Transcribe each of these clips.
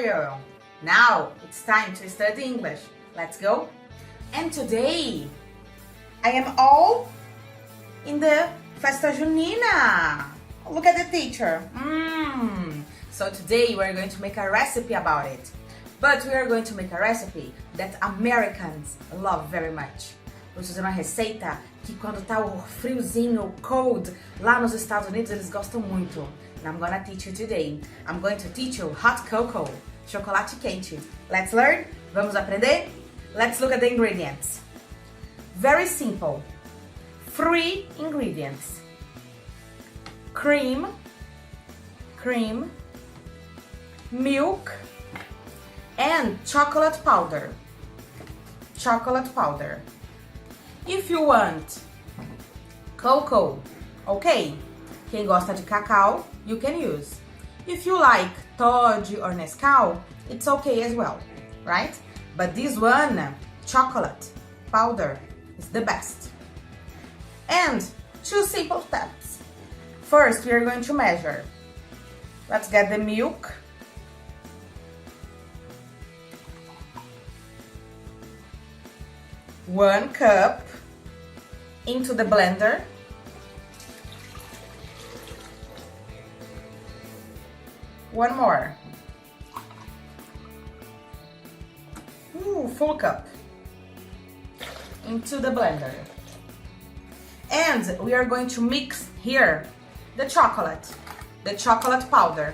you? Now it's time to study English. Let's go. And today I am all in the Festa Junina. Look at the teacher. So today we're going to make a recipe about it. But we are going to make a recipe that Americans love very much. Vou fazer uma receita que quando tá o friozinho, cold, lá nos Estados Unidos eles gostam muito. And I'm gonna teach you today. I'm going to teach you hot cocoa, chocolate quente. Let's learn? Vamos aprender? Let's look at the ingredients. Very simple. 3 ingredients. Cream, milk, and chocolate powder. If you want cocoa, okay. Quem gosta de cacau, you can use. If you like Todd or Nescau, it's okay as well, right? But this one, chocolate powder, is the best. And 2 simple steps. First, we are going to measure. Let's get the milk. One cup into the blender. One more. Full cup into the blender. And we are going to mix here the chocolate powder.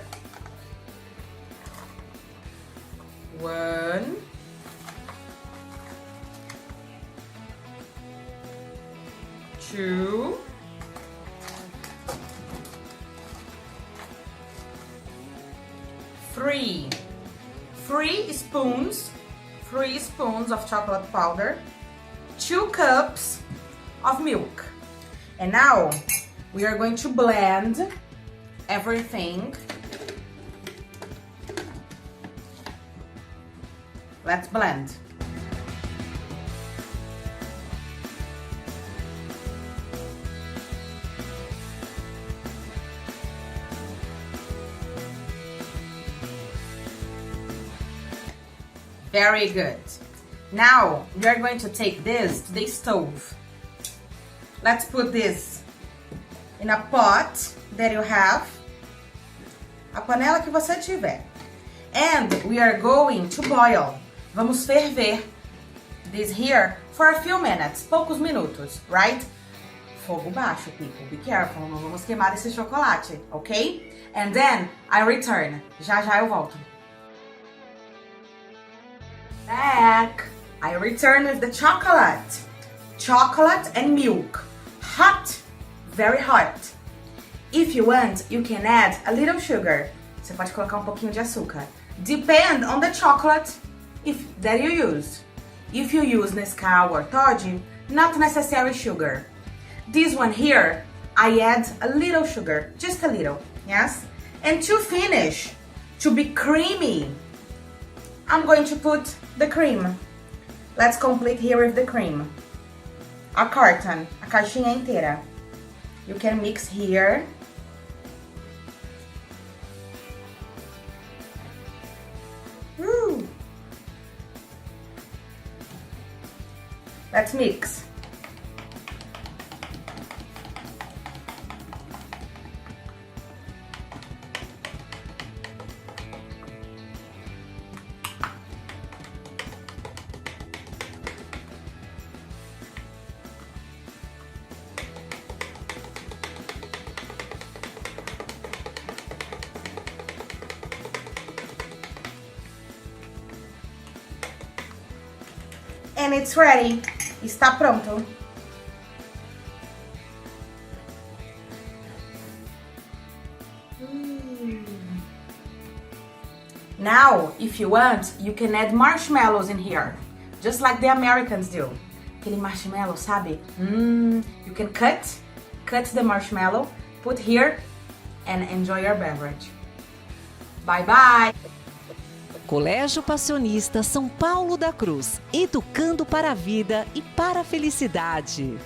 1, 2, 3. 3 spoons of chocolate powder, 2 cups of milk. And now we are going to blend everything. Let's blend. Very good. Now we are going to take this to the stove. Let's put this in a pot that you have. A panela que você tiver. And we are going to boil. Vamos ferver this here for a few minutes, poucos minutos, right? Fogo baixo, people. Be careful, não vamos queimar esse chocolate, ok? And then I return. Já eu volto. Back. I return with the chocolate and milk. Hot, very hot. If you want, you can add a little sugar. Você pode colocar pouquinho de açúcar. Depend on the chocolate that you use. If you use Nescau or Todd, not necessary sugar. This one here, I add a little sugar, just a little, yes? And to finish, to be creamy, I'm going to put the cream. Let's complete here with the cream. A carton, a caixinha inteira. You can mix here. Let's mix. And it's ready. Está pronto. Now, if you want, you can add marshmallows in here, just like the Americans do. Aquele marshmallow, sabe? You can cut the marshmallow, put here, and enjoy your beverage. Bye bye! Colégio Passionista São Paulo da Cruz, educando para a vida e para a felicidade.